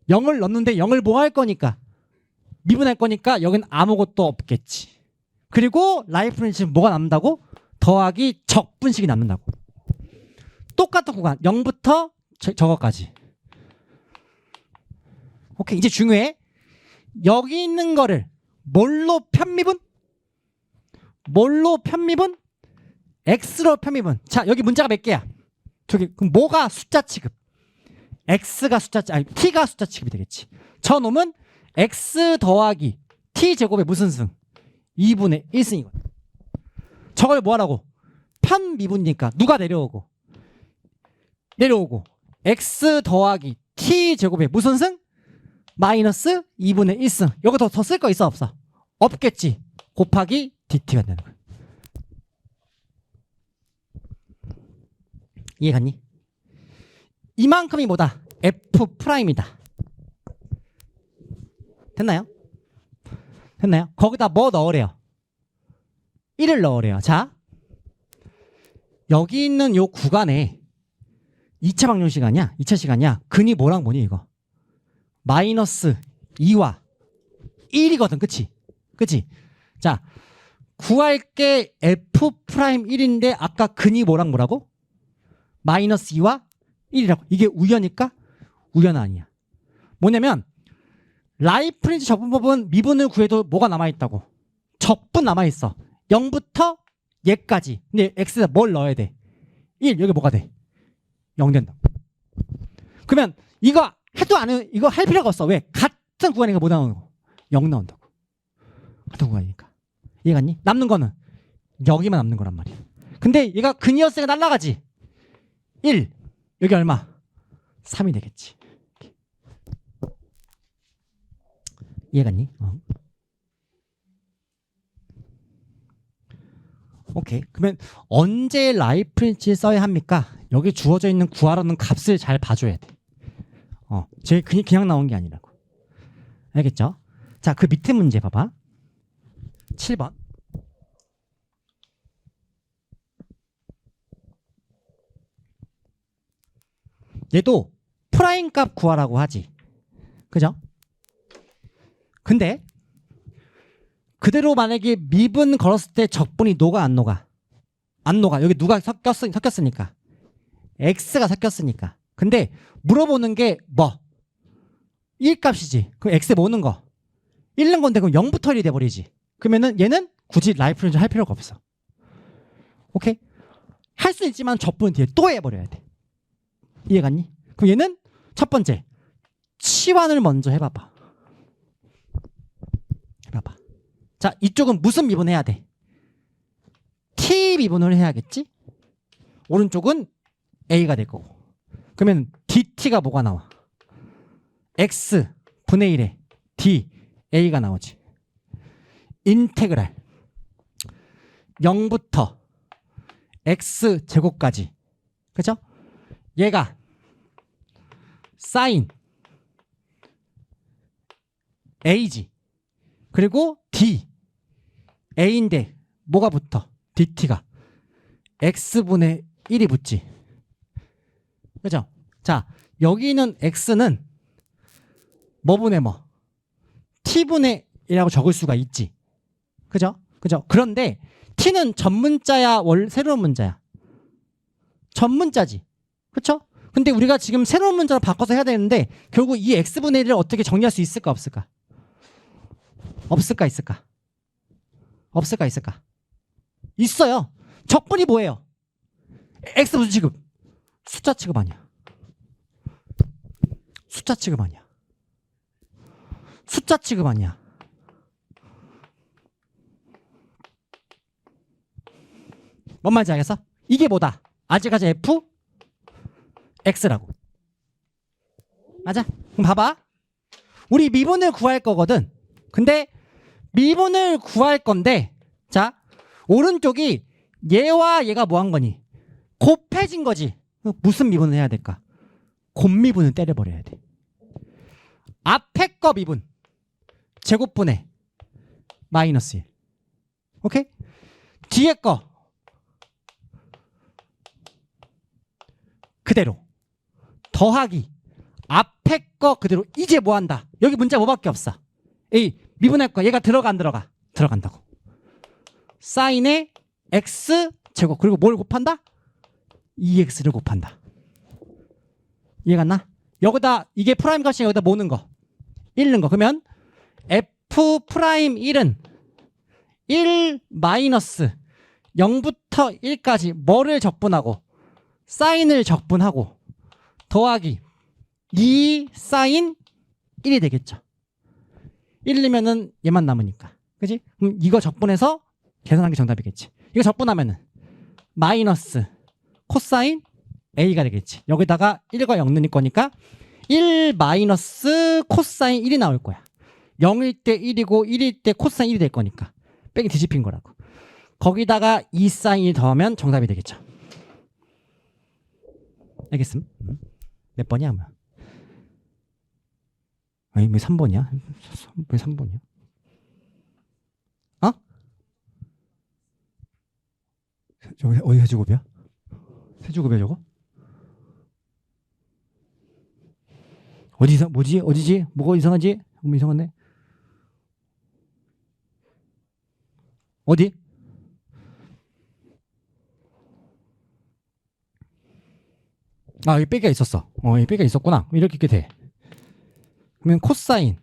[SPEAKER 1] 0을 넣는데 0을 뭐 할 거니까? 미분할 거니까 여긴 아무것도 없겠지. 그리고 라이프니츠 뭐가 남는다고? 더하기 적분식이 남는다고. 똑같은 구간 0부터 저거까지. 오케이, 이제 중요해. 여기 있는 거를 뭘로 편미분? 뭘로 편미분? x로 편미분. 자, 여기 문자가 몇 개야? 두 개. 그럼 뭐가 숫자 취급? x가 숫자, 아니 t가 숫자 취급이 되겠지. 저 놈은 x 더하기 t 제곱의 무슨 승? 2분의 1승이거든. 저걸 뭐 하라고? 편미분이니까 누가 내려오고 x 더하기 t 제곱의 무슨 승? 마이너스 2분의 1승. 여기 더 쓸 거 있어 없어? 없겠지. 곱하기 dt가 되는 거야. 이해 갔니? 이만큼이 뭐다? F'이다. 됐나요? 됐나요? 거기다 뭐 넣으래요? 1을 넣으래요. 자, 여기 있는 요 구간에 2차 방정 시간이야? 2차 시간이야? 근이 뭐랑 뭐니 이거? 마이너스 2와 1이거든. 그치? 그치? 자, 구할게 F'1인데 아까 근이 뭐랑 뭐라고? 마이너스 2와 1이라고. 이게 우연일까? 우연은 아니야. 뭐냐면 라이프니츠 적분법은 미분을 구해도 뭐가 남아있다고? 적분 남아있어. 0부터 얘까지. 근데 x에다 뭘 넣어야 돼? 1. 여기 뭐가 돼? 0 된다. 그러면 이거 해도 안 해. 이거 할 필요가 없어. 왜? 같은 구간이니까 뭐 나오는 거? 0 나온다고. 같은 구간이니까. 이해갔니? 남는 거는 여기만 남는 거란 말이야. 근데 얘가 근이었으니까 날라가지. 1. 여기 얼마? 3이 되겠지. 이해갔니? 오케이. 그러면 언제 라이프니츠 써야 합니까? 여기 주어져 있는 구하라는 값을 잘 봐줘야 돼. 제 그냥 나온 게 아니라고. 알겠죠? 자, 그 밑에 문제 봐봐. 7번. 얘도 프라임 값 구하라고 하지. 그죠? 근데 그대로 만약에 미분 걸었을 때 적분이 녹아 안 녹아? 안 녹아. 여기 누가 섞였으니까. x가 섞였으니까. 근데 물어보는 게 뭐? 1 값이지. 그럼 x에 뭐 넣는 거? 1 넣은 건데 그럼 0부터 1이 돼버리지. 그러면은 얘는 굳이 라이프니츠 할 필요가 없어. 오케이? 할 수 있지만 적분 뒤에 또 해버려야 돼. 이해갔니? 그럼 얘는 첫 번째 치환을 먼저 해봐봐. 해봐봐. 자, 이쪽은 무슨 미분해야 돼? t 미분을 해야겠지? 오른쪽은 a가 될 거고. 그러면 dt가 뭐가 나와? x 분의 1에 d a가 나오지. 인테그랄 0부터 x 제곱까지. 그죠? 얘가 사인 a지. 그리고 d a인데 뭐가 붙어? dt가 x분의 1이 붙지. 그죠? 자, 여기 있는 x는 뭐분의 뭐? t분의 1이라고 적을 수가 있지. 그죠? 그죠? 그런데 t는 전문자야, 새로운 문자야? 전문자지. 그쵸? 근데 우리가 지금 새로운 문자로 바꿔서 해야 되는데 결국 이 x분의 1을 어떻게 정리할 수 있을까 없을까? 없을까 있을까? 없을까 있을까? 있어요. 적분이 뭐예요? x 무슨 취급? 숫자 취급 아니야. 숫자 취급 아니야. 숫자 취급 아니야. 뭔 말인지 알겠어? 이게 뭐다? 아직까지 f x라고. 맞아? 그럼 봐봐. 우리 미분을 구할 거거든. 근데 미분을 구할 건데, 자, 오른쪽이 얘와 얘가 뭐 한 거니? 곱해진 거지. 무슨 미분을 해야 될까? 곱미분을 때려버려야 돼. 앞에 거 미분 제곱분의 마이너스 1. 오케이? 뒤에 거 그대로 더하기 앞에 거 그대로. 이제 뭐 한다? 여기 문자 뭐밖에 없어. A 미분할 거 얘가 들어가 안 들어가? 들어간다고. 사인의 x 제곱 그리고 뭘 곱한다? 2x를 곱한다. 이해갔나? 여기다 이게 프라임 값이 여기다 뭐 넣는 거? 1 넣는 거. 그러면 f'1은 1 마이너스 0부터 1까지 뭐를 적분하고? 사인을 적분하고 더하기 2 사인 1이 되겠죠. 1 넣으면은 얘만 남으니까. 그지? 그럼 이거 적분해서 계산한 게 정답이겠지. 이거 적분하면은 마이너스 코사인 a가 되겠지. 여기다가 1과 0 넣을 거니까 1 마이너스 코사인 1이 나올 거야. 0일 때 1이고 1일 때 코사인 1이 될 거니까 빼기 뒤집힌 거라고. 거기다가 2 사인 1 더하면 정답이 되겠죠. 알겠음? 몇 번이야? 뭐야? 아니, 왜 3번이야? 왜 3번이야? 어? 저기 어디 세제곱이야? 세제곱이야 저거? 어디서 뭐지? 어디지? 뭐가 이상하지? 뭐 이상하네. 어디? 아, 여기 빼기가 있었어. 여기 빼기가 있었구나. 이렇게 돼. 그러면 코사인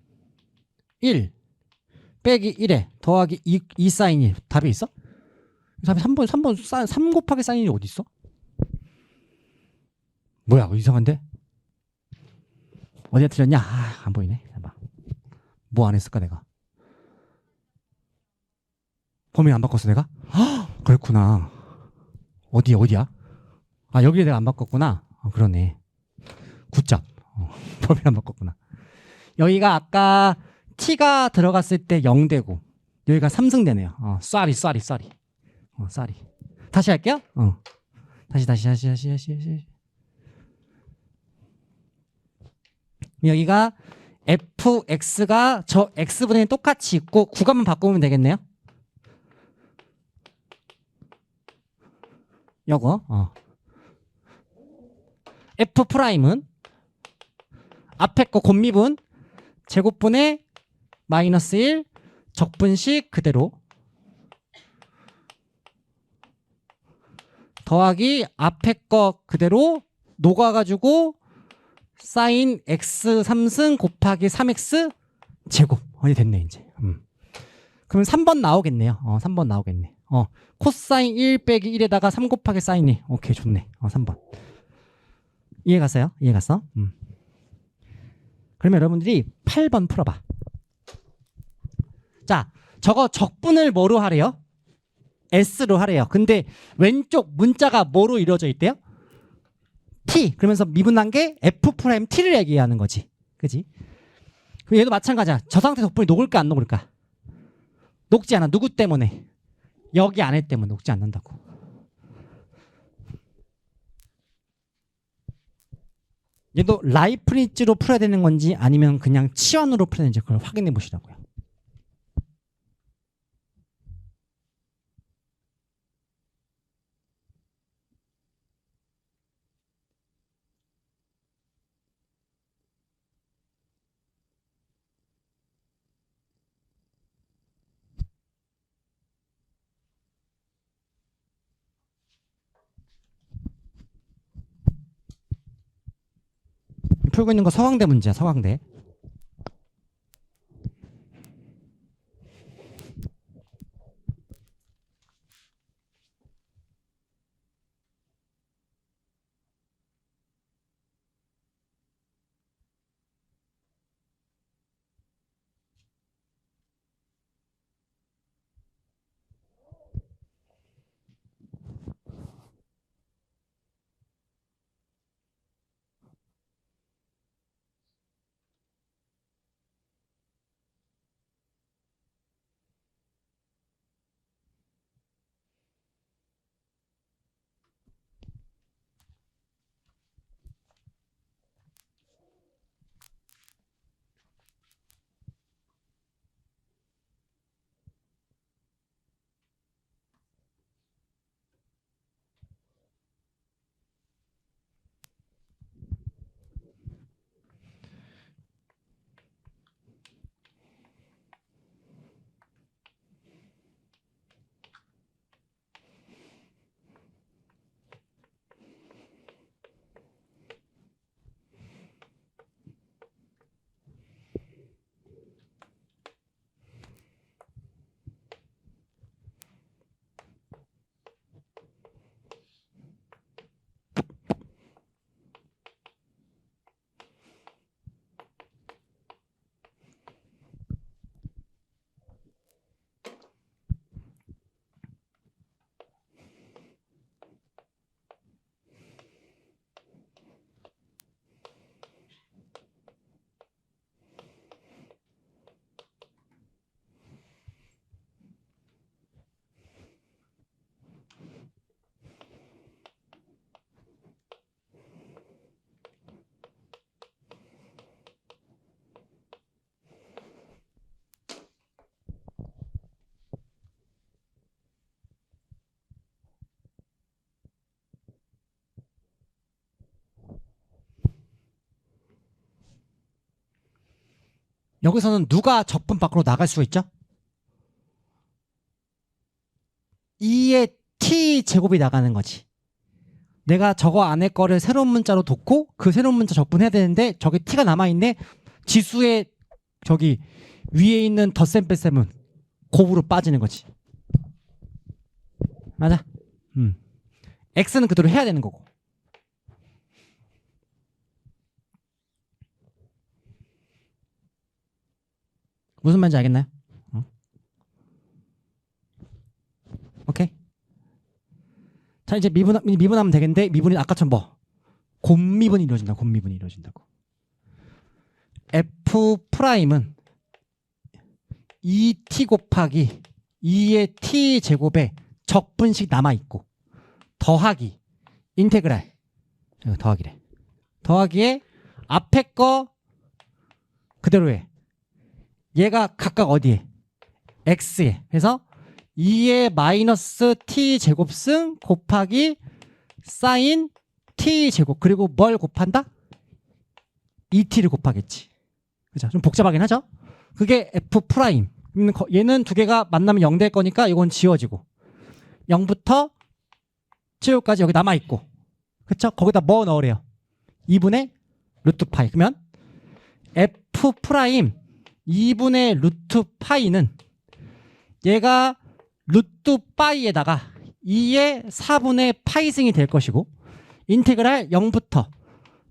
[SPEAKER 1] 1 빼기 1에 더하기 2 사인이 답이 있어? 답이 3번 3 곱하기 사인이 어디 있어? 뭐야, 이상한데? 어디가 틀렸냐? 아, 안 보이네. 뭐 안 했을까 내가? 범위 안 바꿨어 내가? 헉, 그렇구나. 어디야? 아, 여기에 내가 안 바꿨구나. 그러네. 굿잡. 범위 안 바꿨구나. 여기가 아까 t가 들어갔을 때 0되고 여기가 3승되네요. 쏘리. 쏘리. 다시 할게요. 다시. 여기가 fx가 저 x분의 똑같이 있고 구간만 바꾸면 되겠네요. 요거 f 프라임은 앞에 거 곱미분 제곱분의 마이너스 1 적분식 그대로 더하기 앞에 거 그대로 녹아가지고 사인 x 3승 곱하기 3x 제곱 어디 됐네 이제. 그러면 3번 나오겠네요. 3번 나오겠네. 코사인 1 빼기 1에다가 3 곱하기 사인 2. 오케이, 좋네. 3번. 이해갔어요? 이해갔어? 그러면 여러분들이 8번 풀어봐. 자, 저거 적분을 뭐로 하래요? S로 하래요. 근데 왼쪽 문자가 뭐로 이루어져 있대요? T. 그러면서 미분한 게 F'T를 얘기하는 거지. 그지? 얘도 마찬가지야. 저 상태 적분이 녹을까 안 녹을까? 녹지 않아. 누구 때문에? 여기 안에 때문에 녹지 않는다고. 얘도 라이프니츠로 풀어야 되는 건지 아니면 그냥 치환으로 풀어야 되는지 그걸 확인해 보시라고요. 풀고 있는 거 서강대 문제야. 서강대. 여기서는 누가 적분 밖으로 나갈 수가 있죠? 2의 t제곱이 나가는 거지. 내가 저거 안에 거를 새로운 문자로 뒀고 그 새로운 문자 적분해야 되는데 저게 t가 남아있네. 지수의 저기 위에 있는 덧셈 뺄셈은 곱으로 빠지는 거지. 맞아. x는 그대로 해야 되는 거고. 무슨 말인지 알겠나요? 오케이. 자, 이제 미분하면 되겠는데 미분이 아까처럼 뭐 곱미분이 이루어진다. 곱미분이 이루어진다고. F'은 2t 곱하기 2의 t 제곱에 적분식 남아있고 더하기 인테그랄 더하기래. 더하기에 앞에 거 그대로 해. 얘가 각각 어디에? x에. 그래서 2의 마이너스 t 제곱승 곱하기 사인 t 제곱. 그리고 뭘 곱한다? 2t를 곱하겠지. 그죠? 좀 복잡하긴 하죠? 그게 f 프라임. 얘는 두 개가 만나면 0 될 거니까 이건 지워지고 0부터 7까지 여기 남아있고, 그쵸? 거기다 뭐 넣으래요? 2분의 루트 파이. 그러면 f 프라임 2분의 루트 파이는 얘가 루트 파이에다가 2의 4분의 파이승이 될 것이고 인테그랄 0부터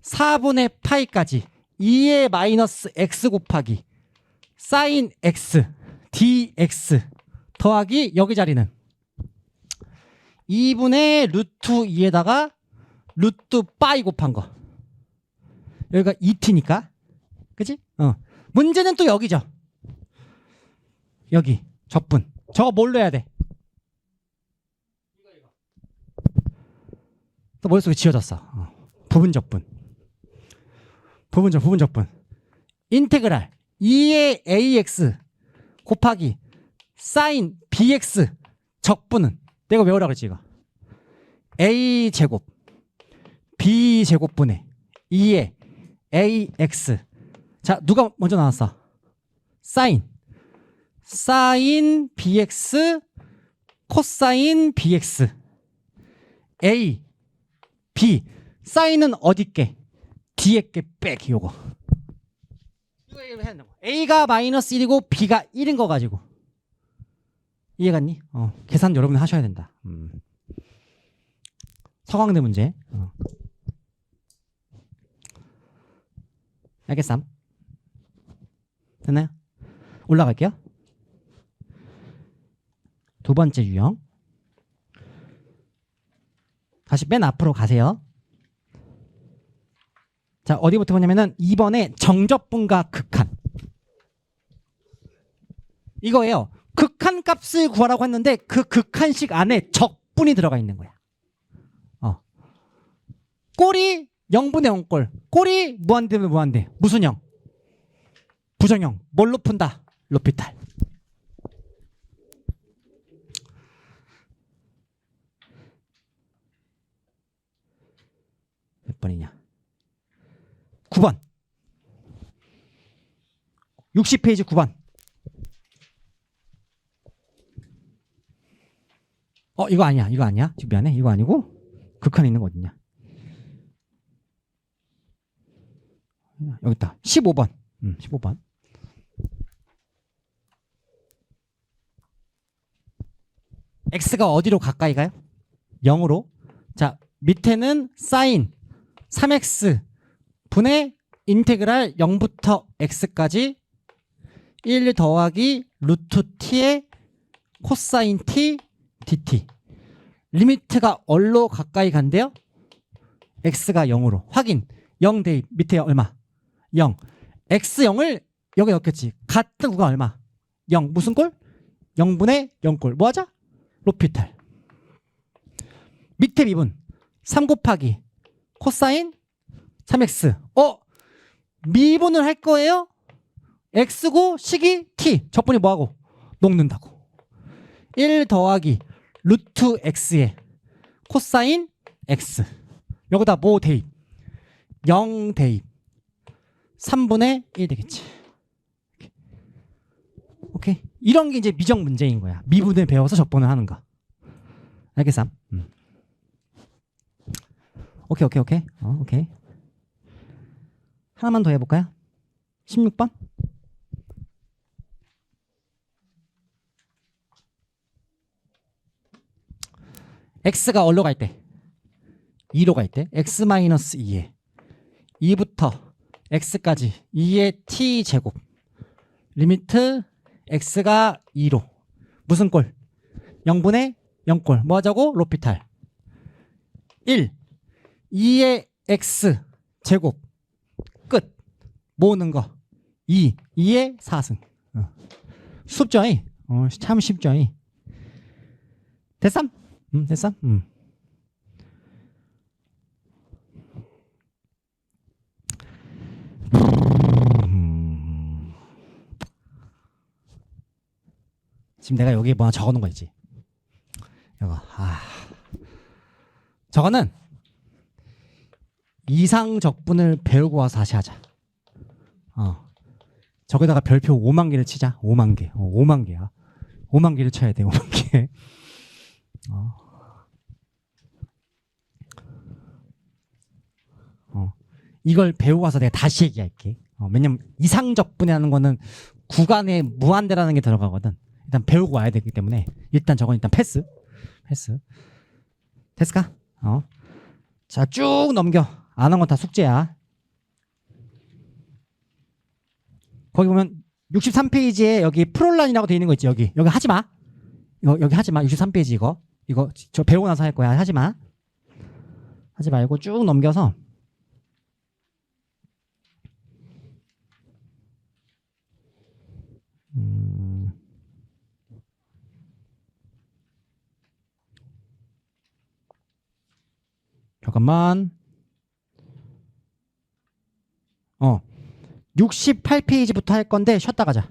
[SPEAKER 1] 4분의 파이까지 2의 마이너스 x 곱하기 사인 x dx 더하기 여기 자리는 2분의 루트 2에다가 루트 파이 곱한 거. 여기가 2t니까. 그치? 문제는 또 여기죠. 여기 적분. 저거 뭘로 해야 돼? 또 머릿속에 지워졌어. 부분 적분. 부분 적분. 인테그랄 2의 ax 곱하기 사인 bx 적분은 내가 외우라 그랬지 이거. a 제곱 b 제곱분의 2의 ax. 자, 누가 먼저 나왔어? 사인 bx 코사인 bx a b. 사인은 어디 게? 뒤에 게 빼기. 요거 이거 해야 된다고. a가 마이너스 1이고 b가 1인 거 가지고. 이해갔니? 계산 여러분 하셔야 된다. 서강대 문제. 알겠삼? 됐나요? 올라갈게요. 두 번째 유형. 다시 맨 앞으로 가세요. 자, 어디부터 보냐면은 2번에 정적분과 극한. 이거예요. 극한 값을 구하라고 했는데 그 극한식 안에 적분이 들어가 있는 거야. 꼴이 0분의 0꼴. 꼴이 무한대면 무한대. 무슨 형? 부정형. 뭘로 푼다? 로피탈. 몇 번이냐? 9번. 60페이지 9번. 이거 아니야. 이거 아니야. 지금 미안해. 이거 아니고 극한에 있는 거 어딨냐? 여기 있다. 15번. 15번. x가 어디로 가까이 가요? 0으로. 자, 밑에는 사인 3x 분의 인테그랄 0부터 x까지 1 더하기 루트 t의 코사인 t dt. 리미트가 얼로 가까이 간대요? x가 0으로. 확인. 0 대입. 밑에 얼마? 0. x0을 여기 넣겠지. 같은 구간 얼마? 0. 무슨 꼴? 0분의 0꼴. 뭐 하자? 로피탈. 밑에 미분 3 곱하기 코사인 3x. 미분을 할 거예요? x고 식이 t. 적분이 뭐하고? 녹는다고. 1 더하기 루트 x에 코사인 x. 여기다 뭐 대입? 0 대입. 3분의 1 되겠지. 오케이? 이런 게 이제 미적 문제인 거야. 미분을 배워서 적분을 하는 거. 알겠어? 오케이. 오케이. 하나만 더 해볼까요? 16번. x가 어디로 갈 때? 2로 갈 때 x-2에 2부터 x까지 2의 t제곱 리미트 x가 2로 무슨 꼴? 0분의 0꼴 뭐 하자고? 로피탈 1 2의 x제곱 끝 모으는 거 2의 4승 쉽죠? 참 쉽죠? 됐삼? 됐어? 지금 내가 여기 뭐 적어놓은 거 있지? 이거 저거는 이상적분을 배우고 와서 다시 하자. 저기다가 별표 5만 개를 치자. 5만 개. 5만 개야. 5만 개를 쳐야 돼. 5만 개. 이걸 배우고 와서 내가 다시 얘기할게. 왜냐면 이상적분이라는 거는 구간에 무한대라는 게 들어가거든. 일단 배우고 와야 되기 때문에 일단 저건 일단 패스. 됐을까? 자, 쭉 넘겨. 안 한 건 다 숙제야. 거기 보면 63페이지에 여기 프롤란이라고 돼 있는 거 있지. 여기 하지 마. 여기 하지 마. 63페이지 이거 저 배우고 나서 할 거야. 하지 마. 하지 말고 쭉 넘겨서 잠깐만. 68페이지부터 할 건데 쉬었다 가자.